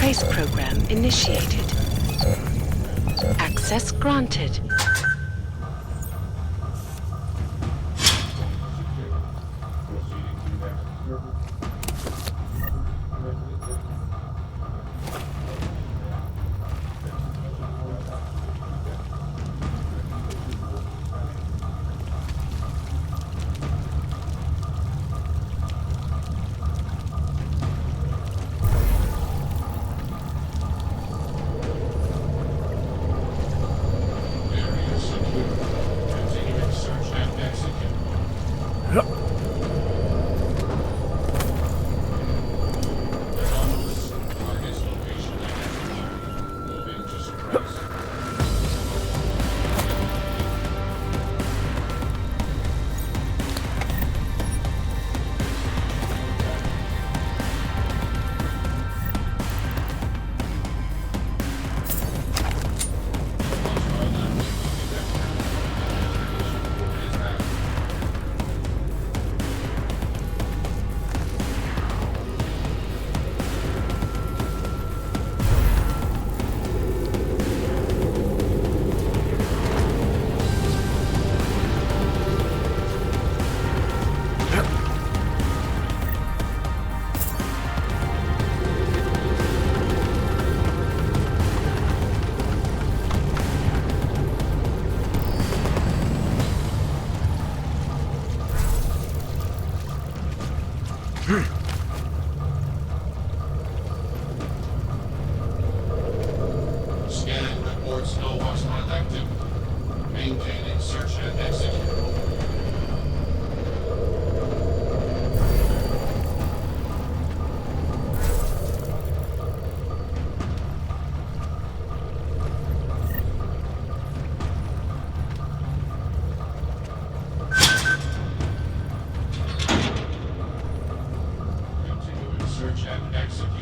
Heist program initiated. Access granted. Scan reports no hostile active. Maintaining search and execute. Continuing search and execute.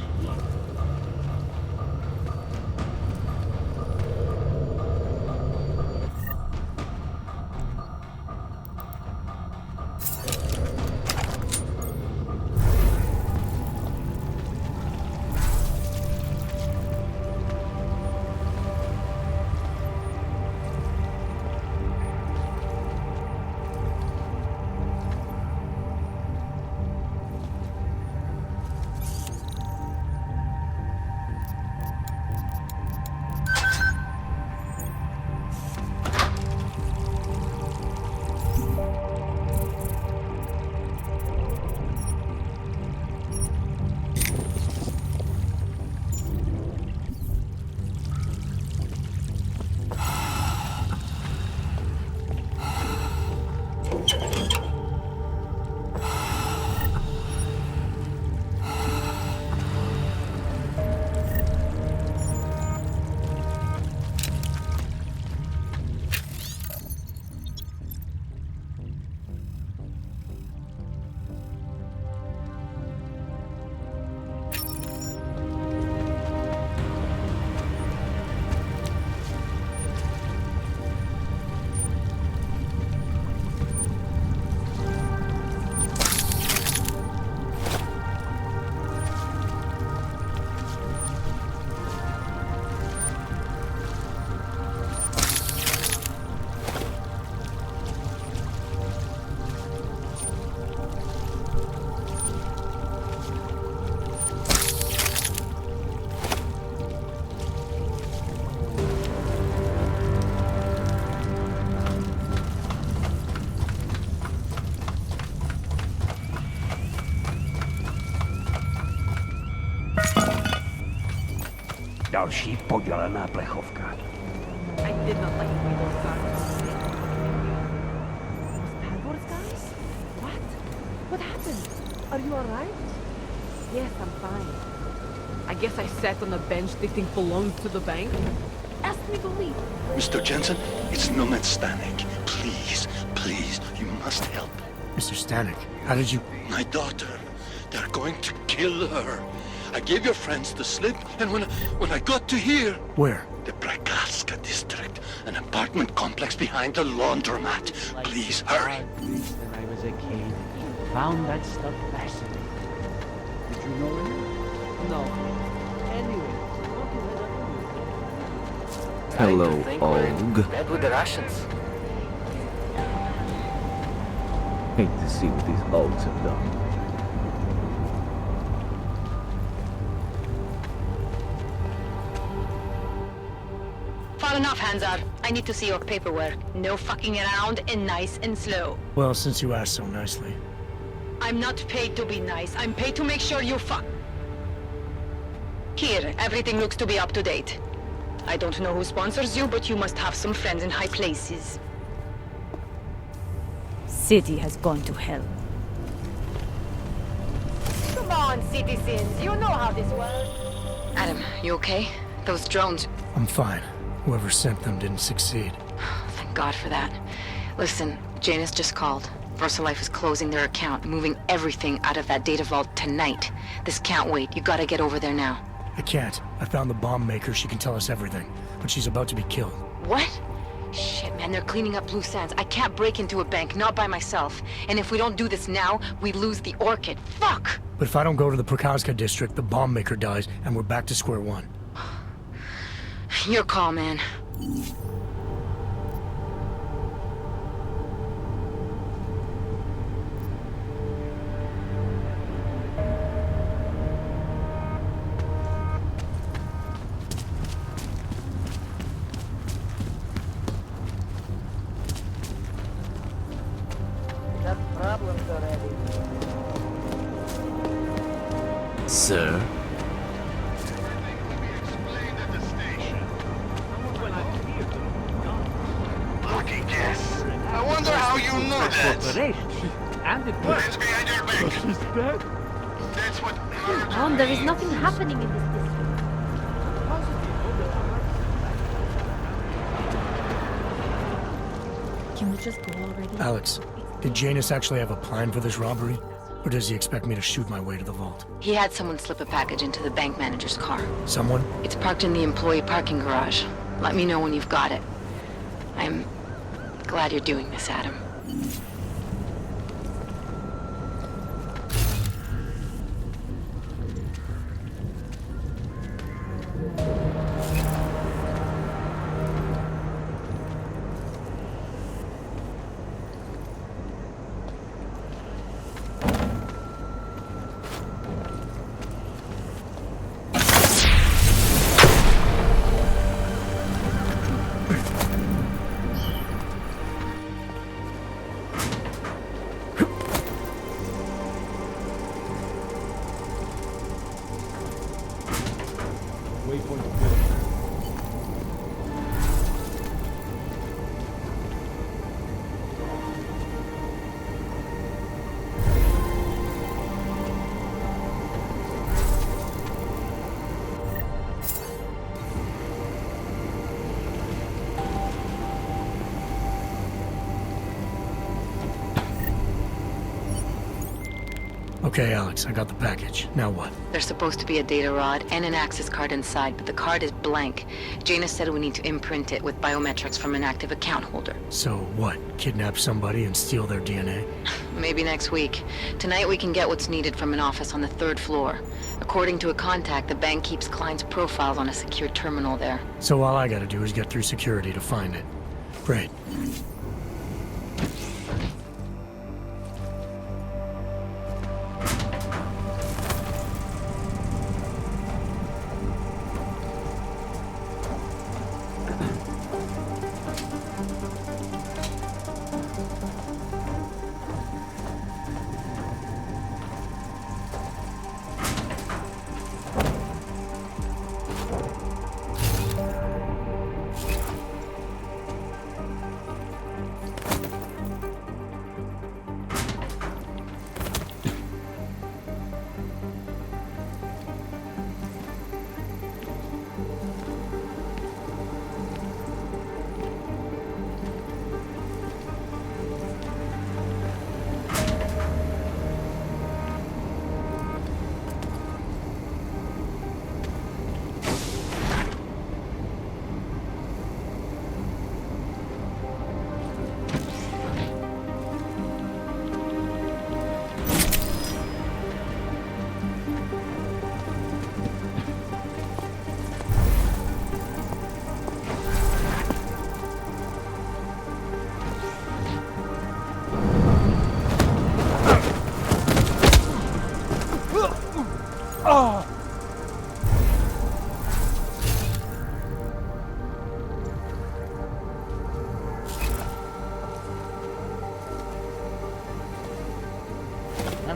Další podělaná plechovka. I did not like the way those guys. Those Padwords guys? What? What happened? Are you alright? Yes, I'm fine. I guess I sat on a bench they think belongs to the bank. Ask me to leave. Mr. Jensen, it's Nomad Stanek. Please, please, you must help. Mr. Stanek, how did you... My daughter, they're going to kill her. I gave your friends the slip, and when I got to here... Where? The Prague district, an apartment complex behind the laundromat. Please, hurry. When I was a kid, found that stuff fascinating. Did you know him? No. Anyway, Hello, Aug. Bad with the Russians. Hate to see what these Augs have done. Far enough, Hanzar. I need to see your paperwork. No fucking around and nice and slow. Well, since you asked so nicely. I'm not paid to be nice. I'm paid to make sure you fuck. Here, everything looks to be up to date. I don't know who sponsors you, but you must have some friends in high places. City has gone to hell. Come on, citizens. You know how this works. Adam, you okay? Those drones... I'm fine. Whoever sent them didn't succeed. Thank God for that. Listen, Janus just called. VersaLife is closing their account, moving everything out of that data vault tonight. This can't wait. You gotta get over there now. I can't. I found the bomb maker. She can tell us everything. But she's about to be killed. What? Shit, man, they're cleaning up loose ends. I can't break into a bank, not by myself. And if we don't do this now, we lose the Orchid. Fuck! But if I don't go to the Prokazka district, the bomb maker dies, and we're back to square one. Your call, man. Got problems already. Sir? Lucky guess. I wonder how you know that. And it works. Hands behind your back. She's dead. That's what Mom, there is nothing happening in this district. Can we just go already? Alex, did Janus actually have a plan for this robbery? Or does he expect me to shoot my way to the vault? He had someone slip a package into the bank manager's car. Someone? It's parked in the employee parking garage. Let me know when you've got it. I'm glad you're doing this, Adam. Okay, Alex, I got the package. Now what? There's supposed to be a data rod and an access card inside, but the card is blank. Janus said we need to imprint it with biometrics from an active account holder. So what? Kidnap somebody and steal their DNA? Maybe next week. Tonight we can get what's needed from an office on the 3rd floor. According to a contact, the bank keeps clients' profiles on a secure terminal there. So all I gotta do is get through security to find it. Great.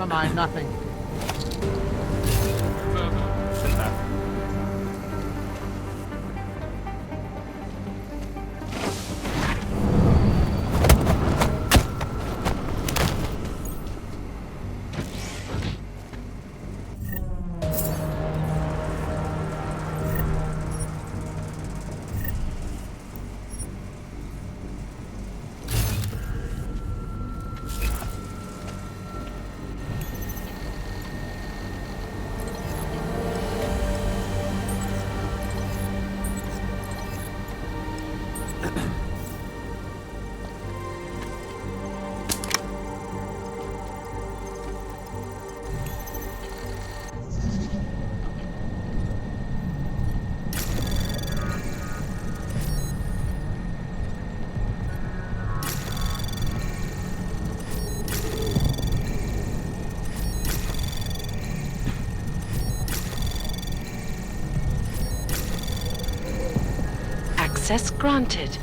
mind, nothing. Access granted.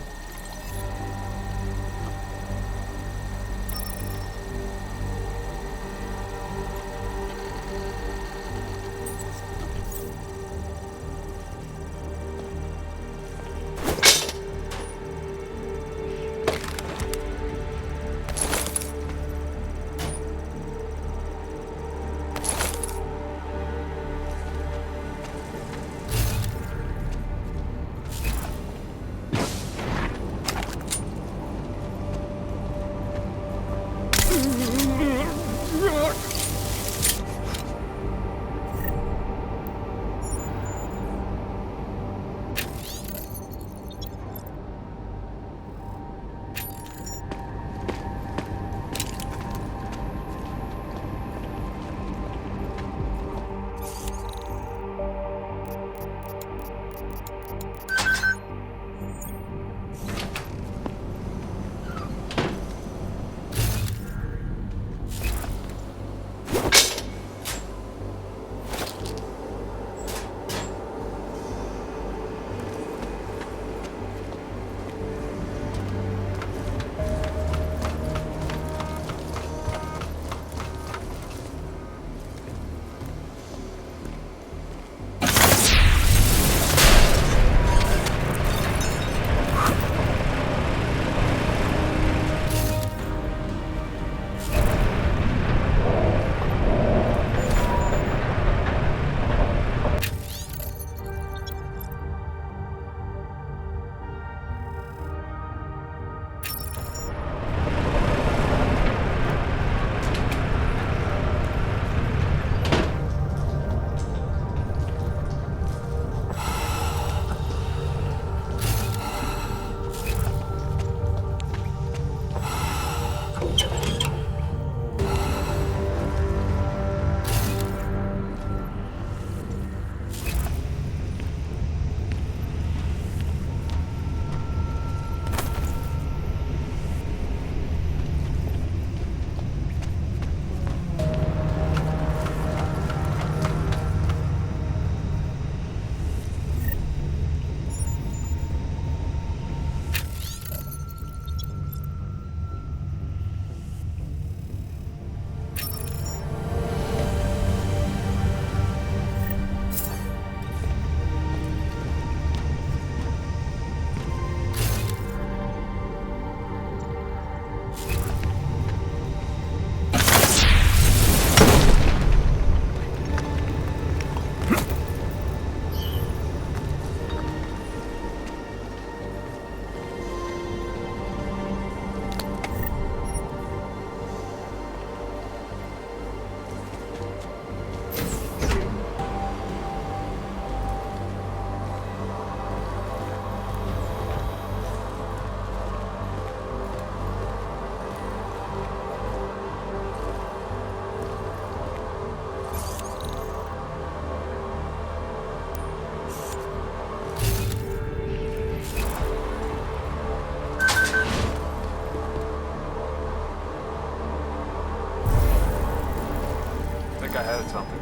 I heard something.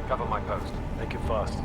Cover my post. Make it fast.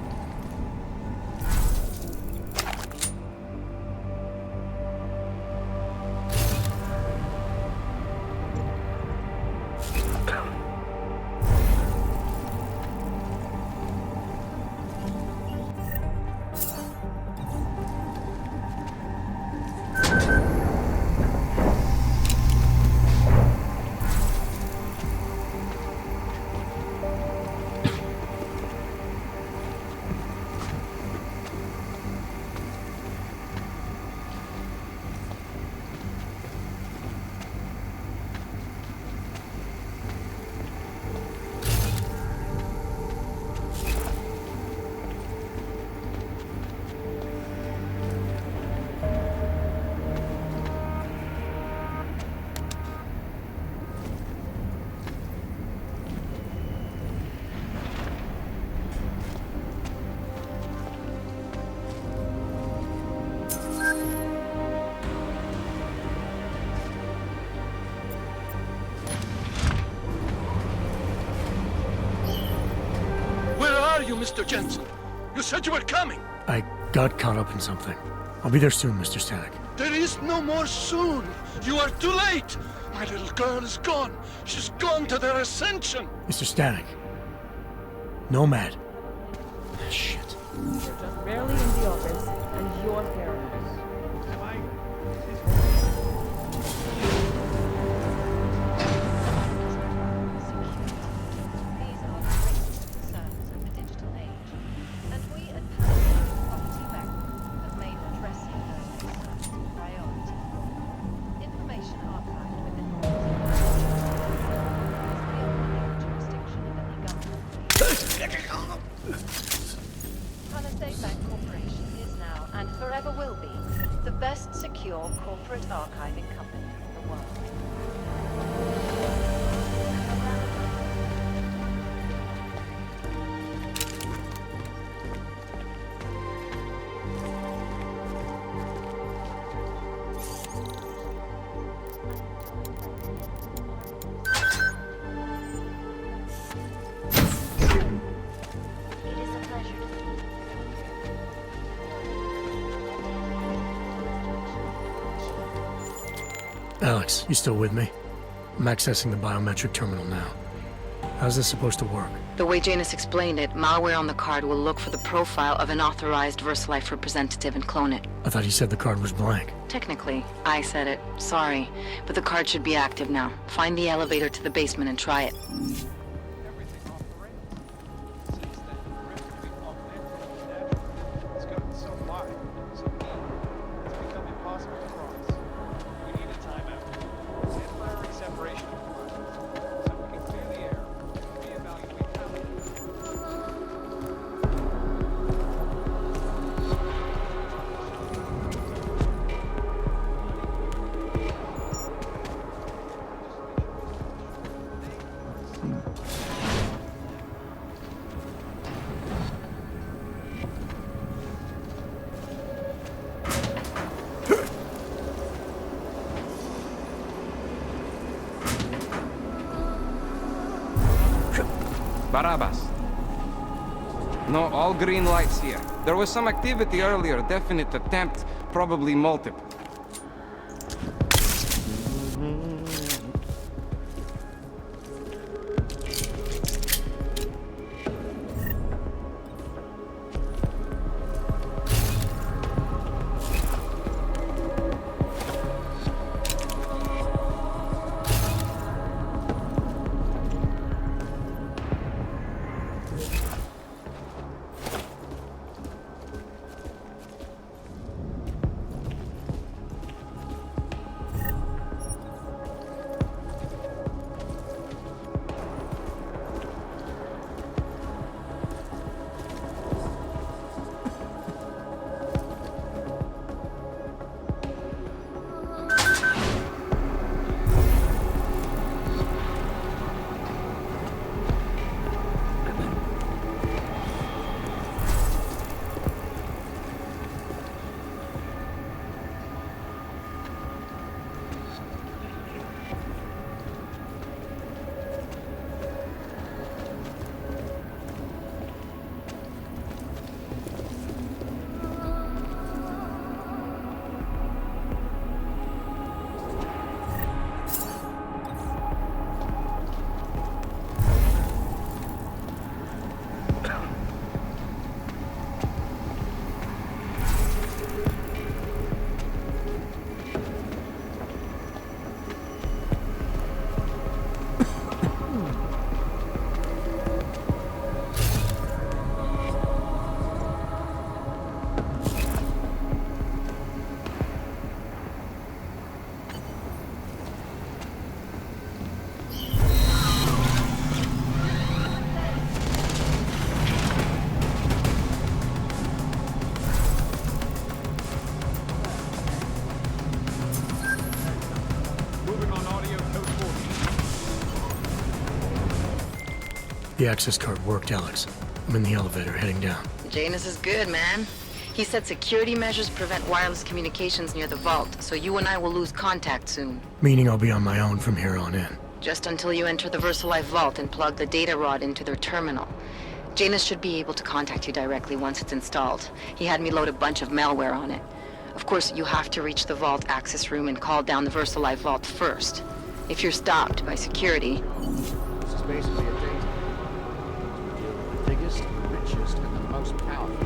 Mr. Jensen? You said you were coming. I got caught up in something. I'll be there soon, Mr. Static. There is no more soon. You are too late. My little girl is gone. She's gone to their ascension. Mr. Static. Nomad. Shit. You're just barely in the office, and you're paranoid. Secure corporate archiving company in the world. It is a pleasure to meet you. Alex, you still with me? I'm accessing the biometric terminal now. How's this supposed to work? The way Janus explained it, malware on the card will look for the profile of an authorized VersaLife representative and clone it. I thought you said the card was blank. Technically, I said it. Sorry. But the card should be active now. Find the elevator to the basement and try it. Barabbas. No, all green lights here. There was some activity earlier, definite attempt, probably multiple. The access card worked, Alex. I'm in the elevator, heading down. Janus is good, man. He said security measures prevent wireless communications near the vault, so you and I will lose contact soon. Meaning I'll be on my own from here on in. Just until you enter the VersaLife vault and plug the data rod into their terminal. Janus should be able to contact you directly once it's installed. He had me load a bunch of malware on it. Of course, you have to reach the vault access room and call down the VersaLife vault first. If you're stopped by security... This is basically a data. We deal with the biggest, the richest, and the most powerful.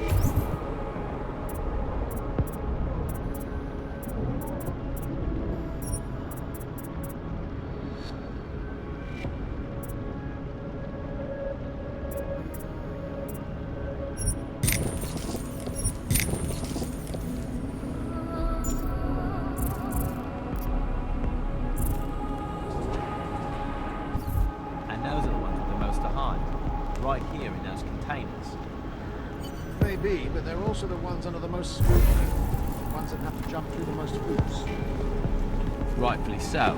Maybe, but they're also the ones under the most scrutiny. The ones that have to jump through the most hoops. Rightfully so.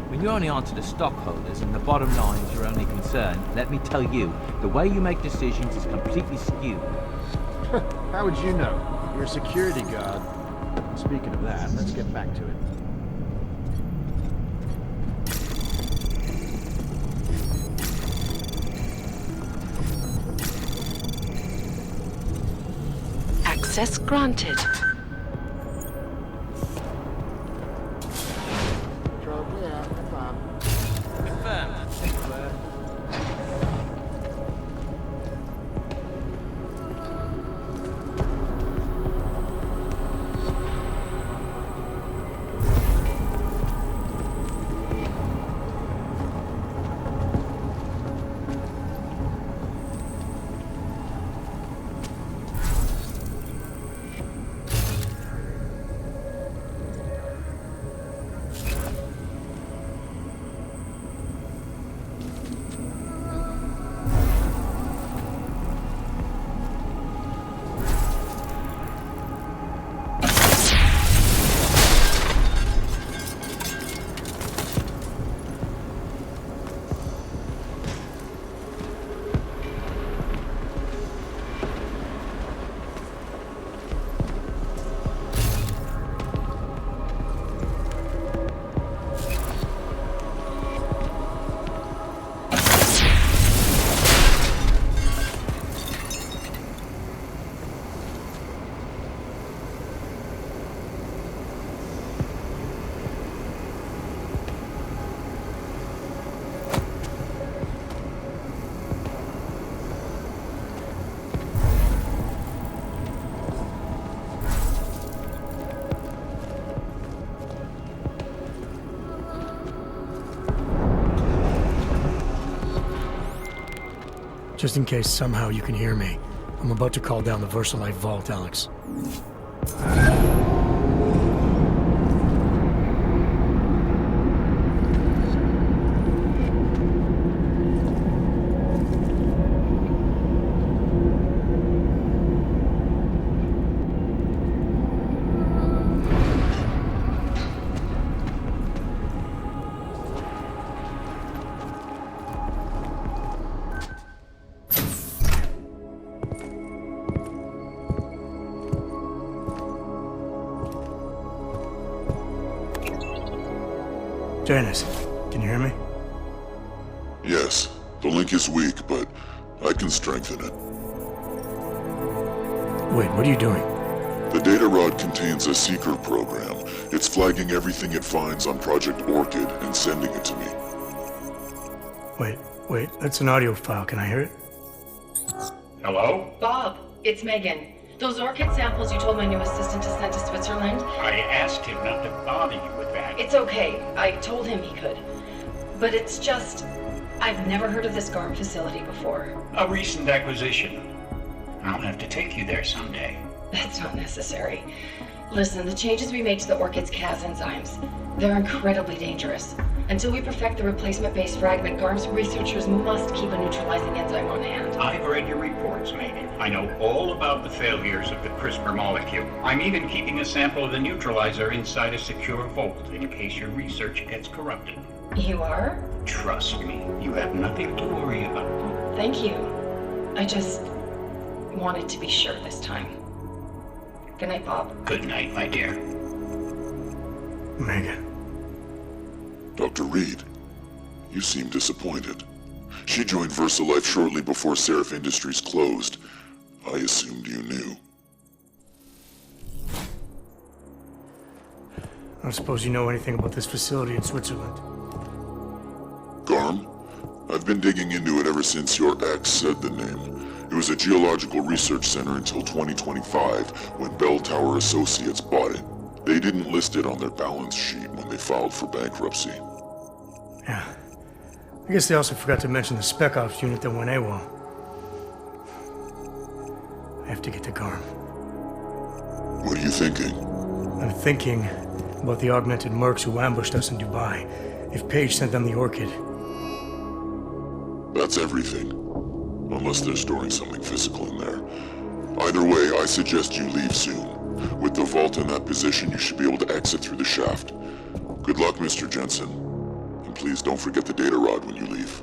When you're only onto the stockholders and the bottom line is your only concern, let me tell you, the way you make decisions is completely skewed. How would you know? You're a security guard. Speaking of that, let's get back to it. Access granted. Just in case somehow you can hear me, I'm about to call down the VersaLife vault, Alex. Janus, can you hear me? Yes. The link is weak, but I can strengthen it. Wait, what are you doing? The data rod contains a seeker program. It's flagging everything it finds on Project Orchid and sending it to me. Wait, that's an audio file. Can I hear it? Hello? Bob, it's Megan. Those orchid samples you told my new assistant to send to Switzerland? I asked him not to bother you with that. It's okay. I told him he could. But it's just... I've never heard of this GARM facility before. A recent acquisition. I'll have to take you there someday. That's not necessary. Listen, the changes we made to the orchid's Cas enzymes, they're incredibly dangerous. Until we perfect the replacement-based fragment, GARM's researchers must keep a neutralizing enzyme on hand. I've read your reports, Megan. I know all about the failures of the CRISPR molecule. I'm even keeping a sample of the neutralizer inside a secure vault in case your research gets corrupted. You are? Trust me, you have nothing to worry about. Thank you. I just wanted to be sure this time. Good night, Bob. Good night, my dear. Megan. Dr. Reed, you seem disappointed. She joined VersaLife shortly before Seraph Industries closed. I assumed you knew. I don't suppose you know anything about this facility in Switzerland. Garm? I've been digging into it ever since your ex said the name. It was a geological research center until 2025, when Bell Tower Associates bought it. They didn't list it on their balance sheet when they filed for bankruptcy. Yeah. I guess they also forgot to mention the Spec Ops unit that went AWOL. I have to get to Garm. What are you thinking? I'm thinking about the augmented mercs who ambushed us in Dubai. If Paige sent them the Orchid. That's everything. Unless they're storing something physical in there. Either way, I suggest you leave soon. With the vault in that position, you should be able to exit through the shaft. Good luck, Mr. Jensen. And please don't forget the data rod when you leave.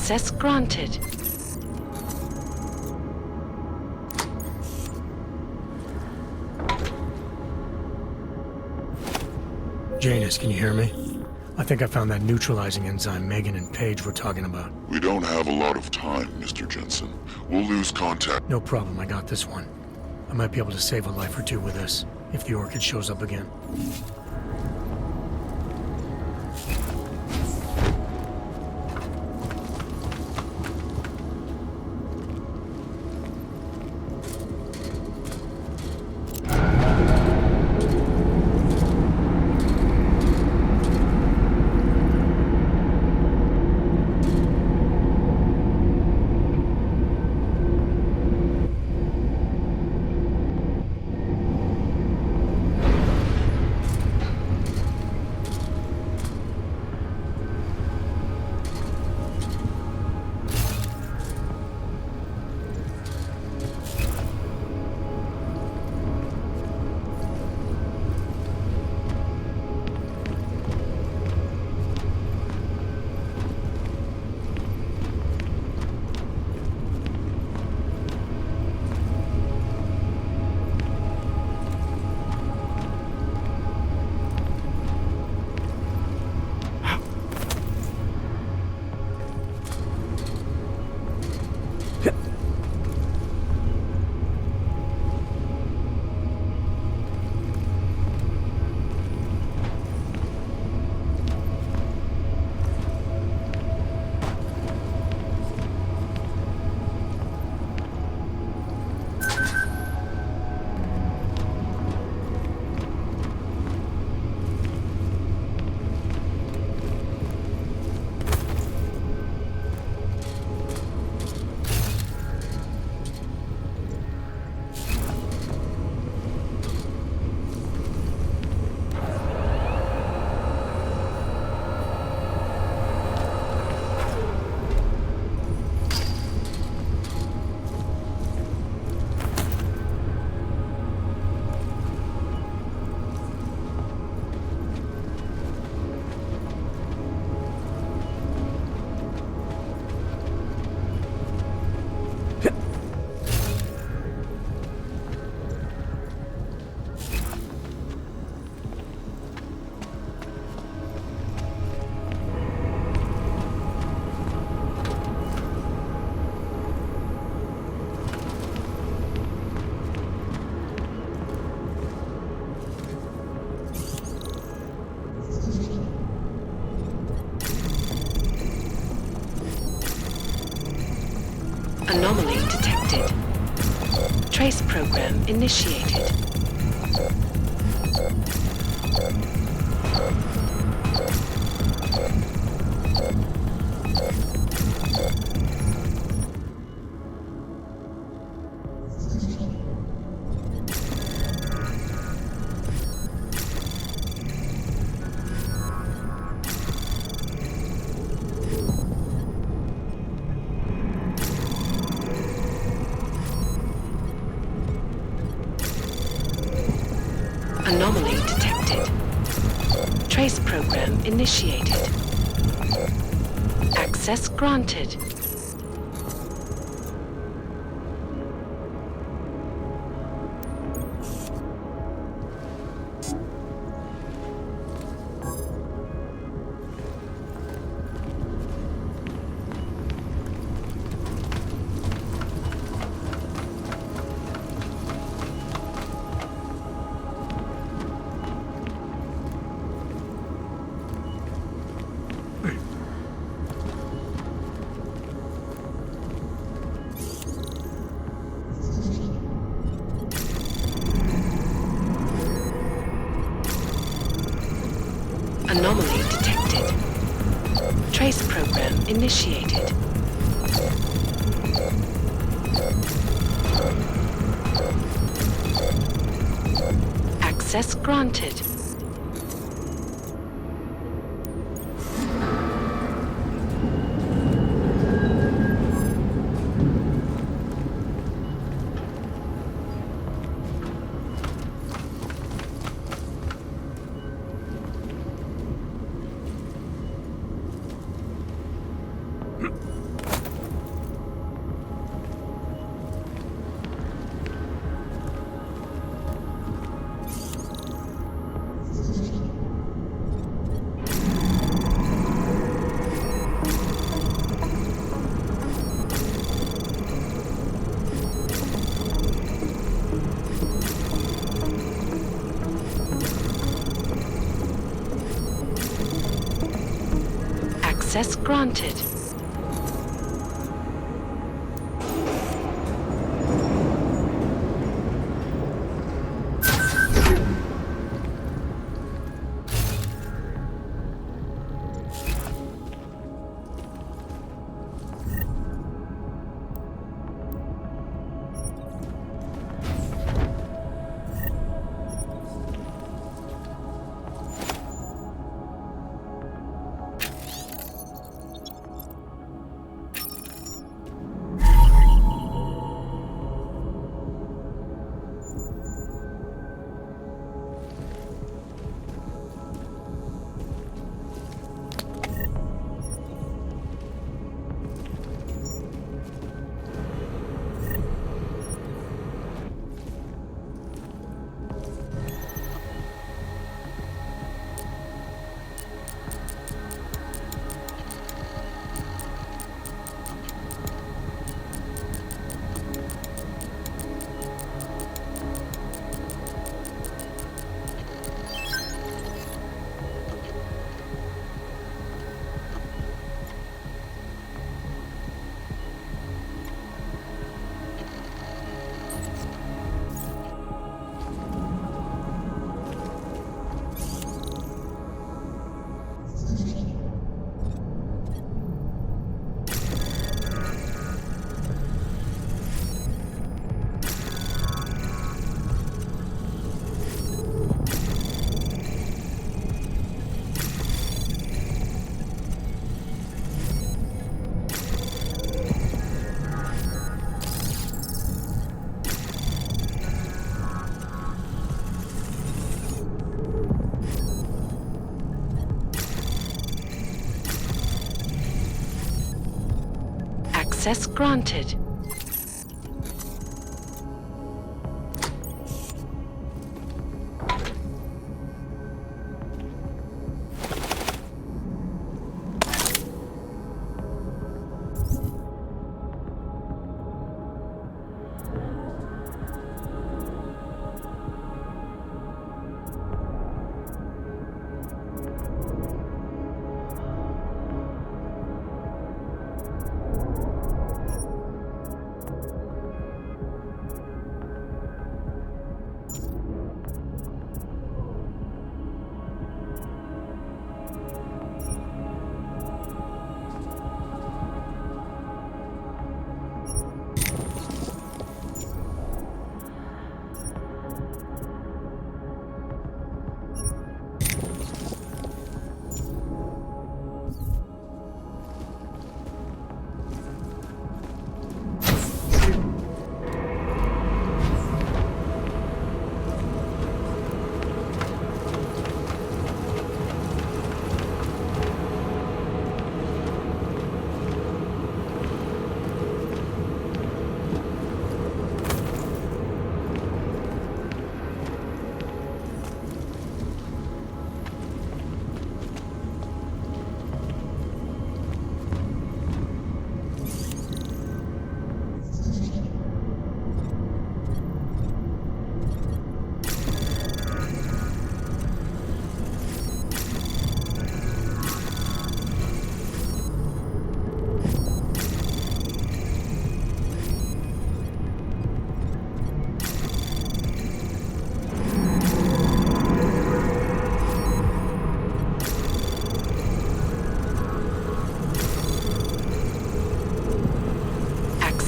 Access granted. Janus, can you hear me? I think I found that neutralizing enzyme Megan and Paige were talking about. We don't have a lot of time, Mr. Jensen. We'll lose contact. No problem, I got this one. I might be able to save a life or two with this, if the Orchid shows up again. Anomaly detected. Trace program initiated. Anomaly detected. Trace program initiated. Access granted. Anomaly detected. Trace program initiated. Access granted. Access granted. Access granted.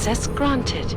Access granted.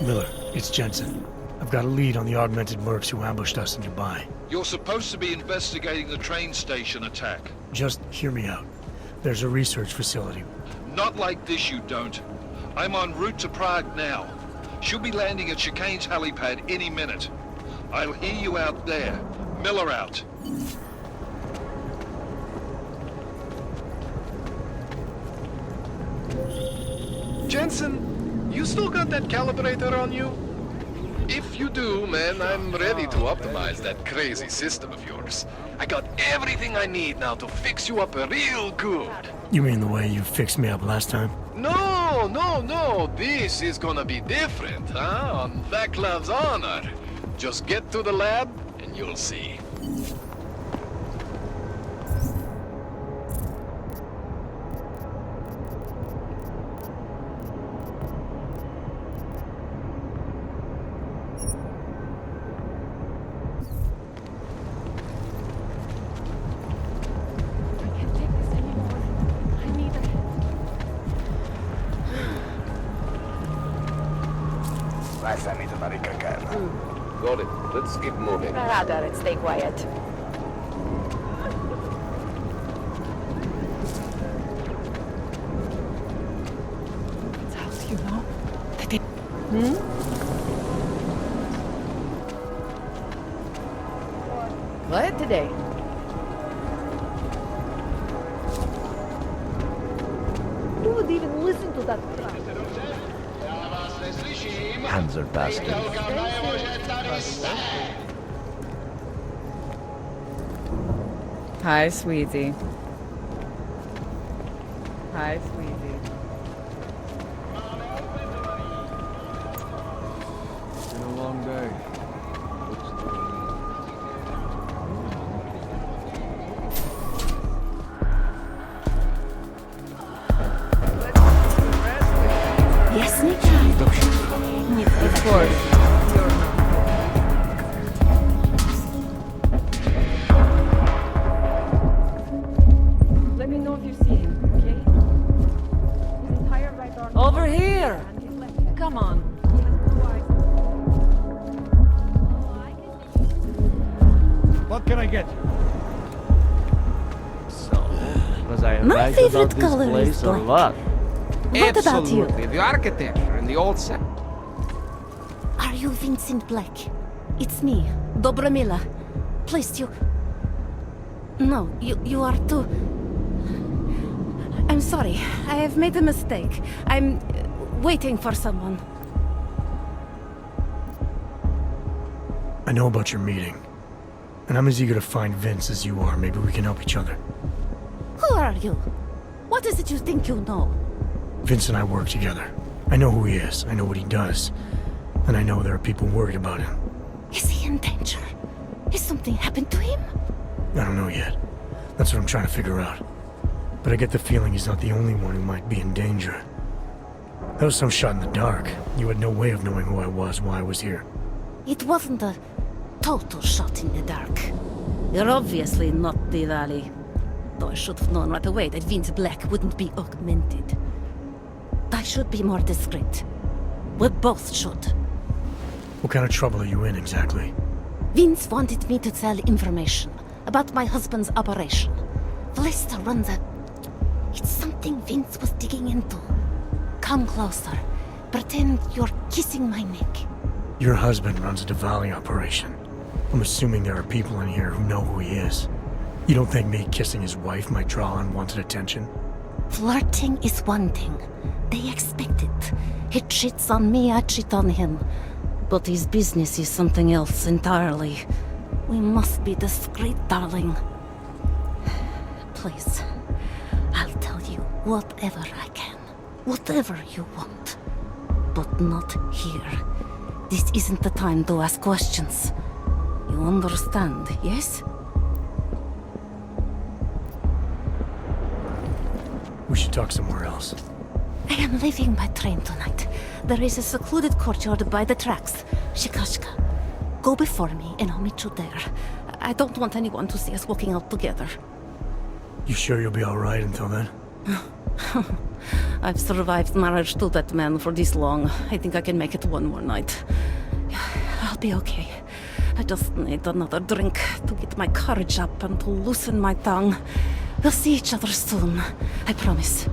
Miller, it's Jensen. I've got a lead on the augmented mercs who ambushed us in Dubai. You're supposed to be investigating the train station attack. Just hear me out. There's a research facility. Not like this, you don't. I'm en route to Prague now. She'll be landing at Chicane's helipad any minute. I'll hear you out there. Miller out. Jensen, you still got that calibrator on you? If you do, man, I'm ready to optimize that crazy system of yours. I got everything I need now to fix you up real good. You mean the way you fixed me up last time? No, no, no. This is gonna be different, huh? On Vaclav's honor. Just get to the lab and you'll see. Got it. Let's keep moving. Rather, stay quiet. It's you know? What today? Who would even listen to that crap? Panzer bastard. Hi, sweetie. Hi, sweetie. It's been a long day. Yes, Nixxes. Of course. Let me know if you see him, okay? His entire right arm. Over here! Come on. What can I get you? So, was I My right favorite about this color is place or black. what? What about you? Absolutely. The architecture and the old set. Are you Vincent Black? It's me, Dobromila. Please, you... No, you are too... I'm sorry. I have made a mistake. I'm waiting for someone. I know about your meeting. And I'm as eager to find Vince as you are. Maybe we can help each other. Who are you? What is it you think you know? Vince and I work together. I know who he is. I know what he does. And I know there are people worried about him. Is he in danger? Has something happened to him? I don't know yet. That's what I'm trying to figure out. But I get the feeling he's not the only one who might be in danger. That was some shot in the dark. You had no way of knowing who I was, why I was here. It wasn't a total shot in the dark. You're obviously not Diwali. Though I should have known right away that Vince Black wouldn't be augmented. I should be more discreet. We both should. What kind of trouble are you in, exactly? Vince wanted me to tell information about my husband's operation. Vlista runs a... It's something Vince was digging into. Come closer. Pretend you're kissing my neck. Your husband runs a Diwali operation. I'm assuming there are people in here who know who he is. You don't think me kissing his wife might draw unwanted attention? Flirting is one thing. They expect it. He cheats on me, I cheat on him. But his business is something else entirely. We must be discreet, darling. Please, I'll tell you whatever I can. Whatever you want. But not here. This isn't the time to ask questions. You understand, yes? We should talk somewhere else. I am leaving by train tonight. There is a secluded courtyard by the tracks. Shikashka. Go before me and I'll meet you there. I don't want anyone to see us walking out together. You sure you'll be alright until then? I've survived marriage to that man for this long. I think I can make it one more night. I'll be okay. I just need another drink to get my courage up and to loosen my tongue. We'll see each other soon. I promise.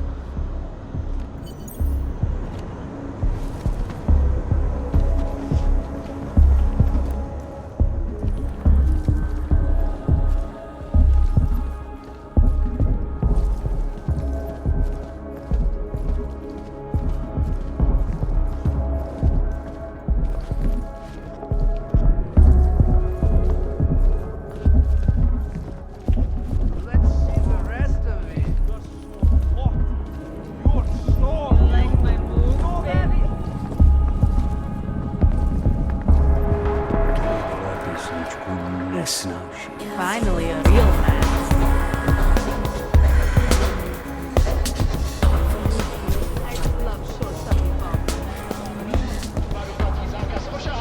Finally, a real man.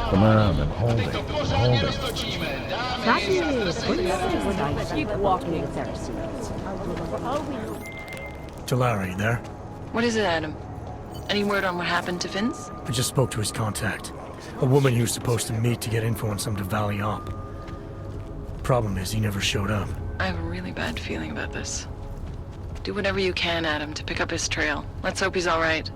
Come on, I'm holding. Keep walking. Talari, you there? What is it, Adam? Any word on what happened to Vince? I just spoke to his contact. A woman he was supposed to meet to get info on some Diwali op. Problem is, he never showed up. I have a really bad feeling about this. Do whatever you can, Adam, to pick up his trail. Let's hope he's all right.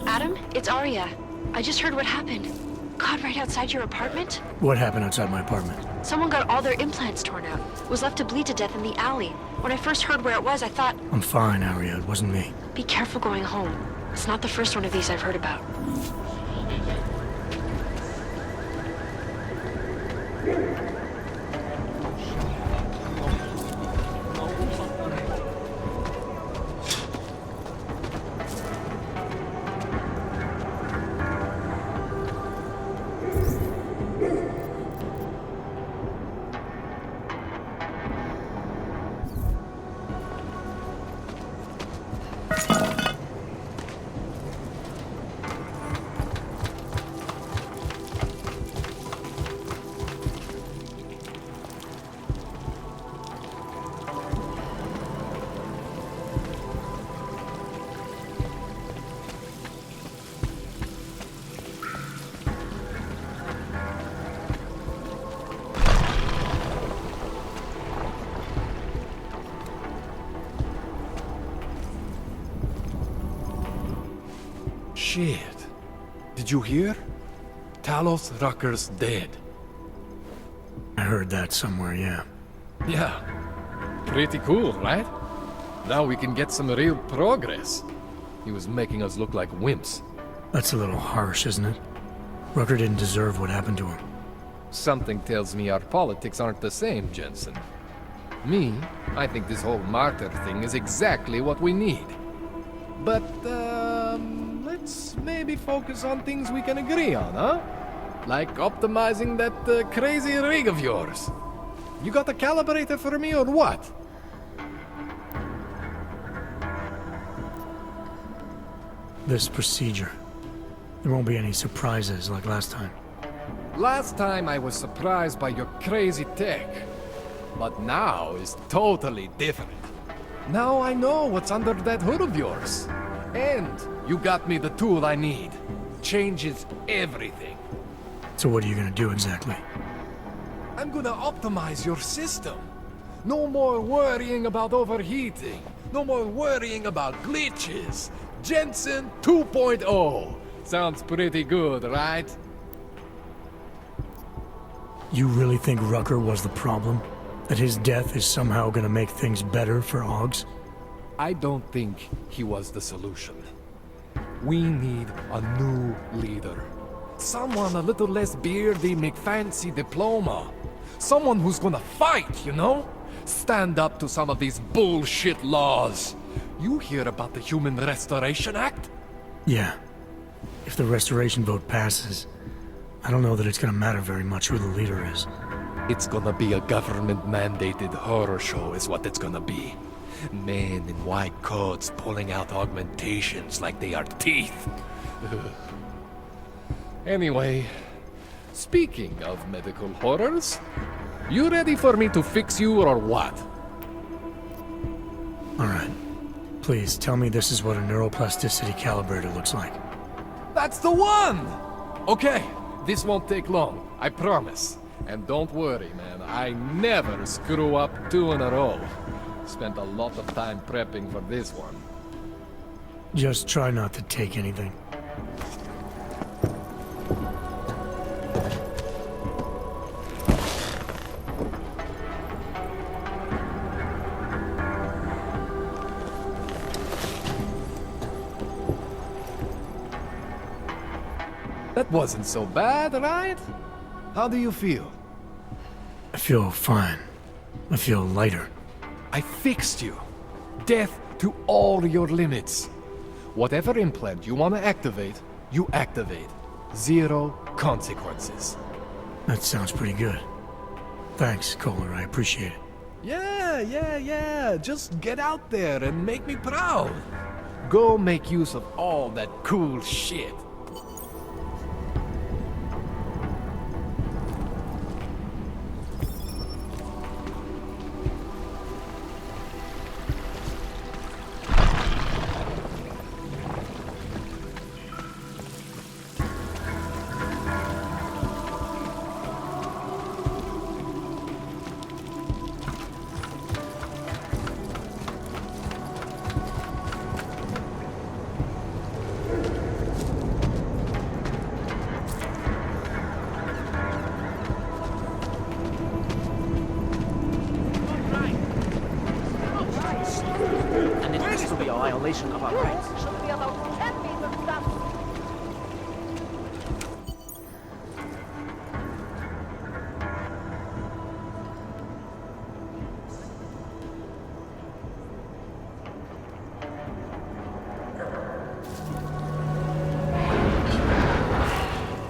Adam, it's Arya. I just heard what happened. God, right outside your apartment? What happened outside my apartment? Someone got all their implants torn out. Was left to bleed to death in the alley. When I first heard where it was, I thought... I'm fine, Arya. It wasn't me. Be careful going home. It's not the first one of these I've heard about. shit. Did you hear? Talos Rucker's dead. I heard that somewhere, yeah. Yeah. Pretty cool, right? Now we can get some real progress. He was making us look like wimps. That's a little harsh, isn't it? Rucker didn't deserve what happened to him. Something tells me our politics aren't the same, Jensen. Me, I think this whole martyr thing is exactly what we need. But, let's maybe focus on things we can agree on, huh? Like optimizing that crazy rig of yours. You got a calibrator for me or what? This procedure. There won't be any surprises like last time. Last time I was surprised by your crazy tech. But now is totally different. Now I know what's under that hood of yours. And you got me the tool I need. Changes everything. So what are you gonna do exactly? I'm gonna optimize your system. No more worrying about overheating. No more worrying about glitches. Jensen 2.0. Sounds pretty good, right? You really think Rucker was the problem? That his death is somehow gonna make things better for Augs? I don't think he was the solution. We need a new leader. Someone a little less beardy McFancy diploma. Someone who's gonna fight, you know? Stand up to some of these bullshit laws. You hear about the Human Restoration Act? Yeah. If the restoration vote passes, I don't know that it's gonna matter very much who the leader is. It's gonna be a government-mandated horror show is what it's gonna be. Men in white coats pulling out augmentations like they are teeth. Anyway, speaking of medical horrors, you ready for me to fix you or what? Alright. Please, tell me this is what a neuroplasticity calibrator looks like. That's the one! Okay, this won't take long, I promise. And don't worry, man, I never screw up 2 in a row. Spent a lot of time prepping for this one. Just try not to take anything. That wasn't so bad, right? How do you feel? I feel fine. I feel lighter. I fixed you. Death to all your limits. Whatever implant you want to activate, you activate. 0 consequences. That sounds pretty good. Thanks, Kohler. I appreciate it. Yeah. Just get out there and make me proud. Go make use of all that cool shit. Of our rights. Should be about 10 meters down.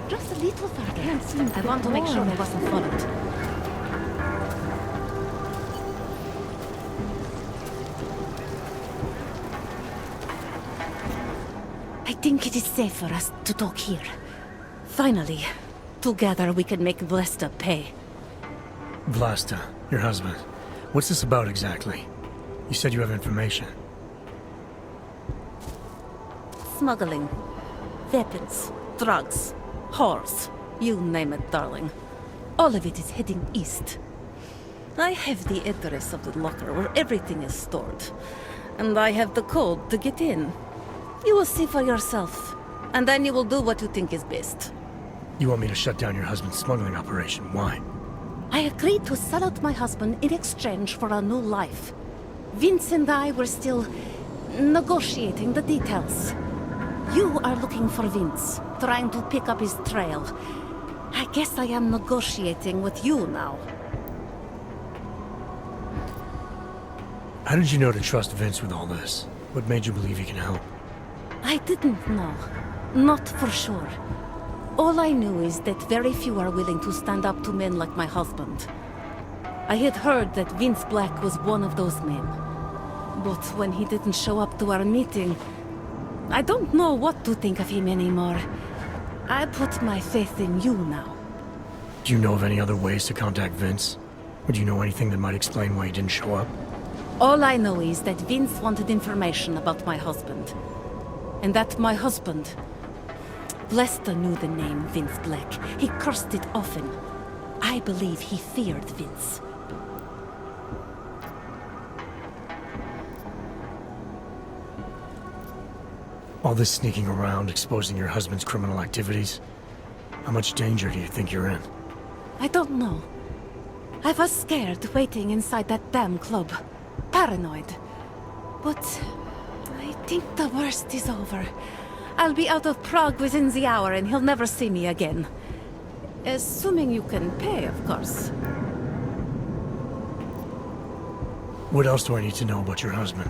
Just a little further. I want to make sure I wasn't followed. I think it is safe for us to talk here. Finally, together we can make Vlasta pay. Vlasta, your husband. What's this about exactly? You said you have information. Smuggling. Weapons. Drugs. Whores. You name it, darling. All of it is heading east. I have the address of the locker where everything is stored. And I have the code to get in. You will see for yourself. And then you will do what you think is best. You want me to shut down your husband's smuggling operation. Why? I agreed to sell out my husband in exchange for a new life. Vince and I were still negotiating the details. You are looking for Vince, trying to pick up his trail. I guess I am negotiating with you now. How did you know to trust Vince with all this? What made you believe he can help? I didn't know. Not for sure. All I knew is that very few are willing to stand up to men like my husband. I had heard that Vince Black was one of those men. But when he didn't show up to our meeting, I don't know what to think of him anymore. I put my faith in you now. Do you know of any other ways to contact Vince? Or do you know anything that might explain why he didn't show up? All I know is that Vince wanted information about my husband. And that my husband... Lester knew the name Vince Black. He cursed it often. I believe he feared Vince. All this sneaking around, exposing your husband's criminal activities. How much danger do you think you're in? I don't know. I was scared waiting inside that damn club. Paranoid. But I think the worst is over. I'll be out of Prague within the hour and he'll never see me again. Assuming you can pay, of course. What else do I need to know about your husband?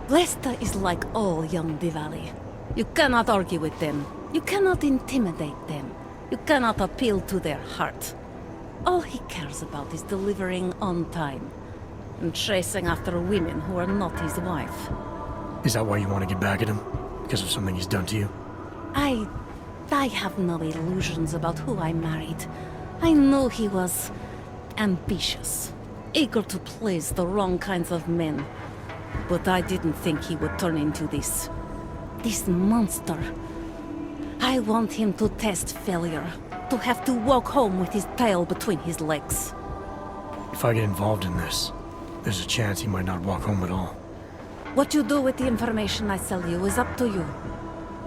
Lester is like all young Diwali. You cannot argue with them. You cannot intimidate them. You cannot appeal to their heart. All he cares about is delivering on time. And chasing after women who are not his wife. Is that why you want to get back at him? Because of something he's done to you? I have no illusions about who I married. I knew he was ambitious, eager to please the wrong kinds of men. But I didn't think he would turn into this monster. I want him to test failure, to have to walk home with his tail between his legs. If I get involved in this, there's a chance he might not walk home at all. What you do with the information I sell you is up to you.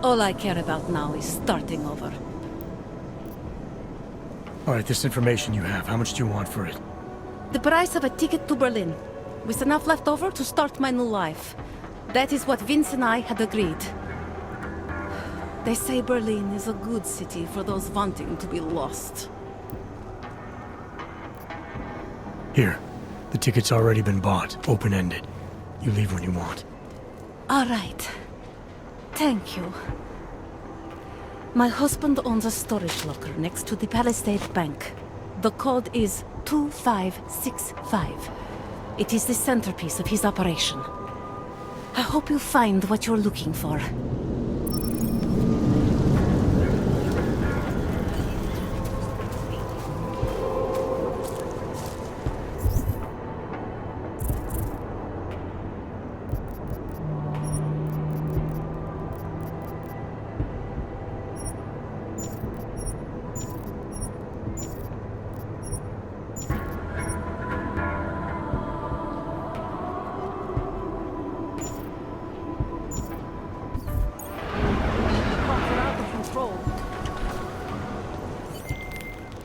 All I care about now is starting over. Alright, this information you have, how much do you want for it? The price of a ticket to Berlin, with enough left over to start my new life. That is what Vince and I had agreed. They say Berlin is a good city for those wanting to be lost. Here, the ticket's already been bought, open-ended. You leave when you want. All right. Thank you. My husband owns a storage locker next to the Palisade Bank. The code is 2565. It is the centerpiece of his operation. I hope you find what you're looking for.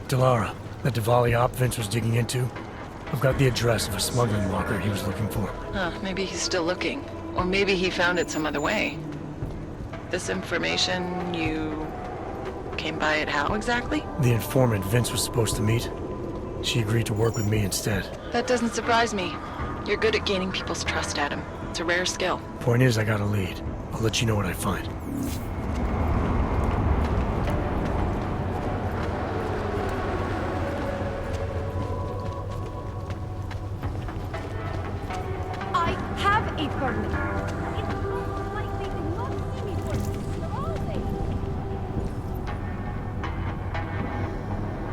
Delara, that Diwali op Vince was digging into? I've got the address of a smuggling locker he was looking for. Maybe he's still looking. Or maybe he found it some other way. This information, you came by it how exactly? The informant Vince was supposed to meet. She agreed to work with me instead. That doesn't surprise me. You're good at gaining people's trust, Adam. It's a rare skill. Point is, I got a lead. I'll let you know what I find. I have a permit.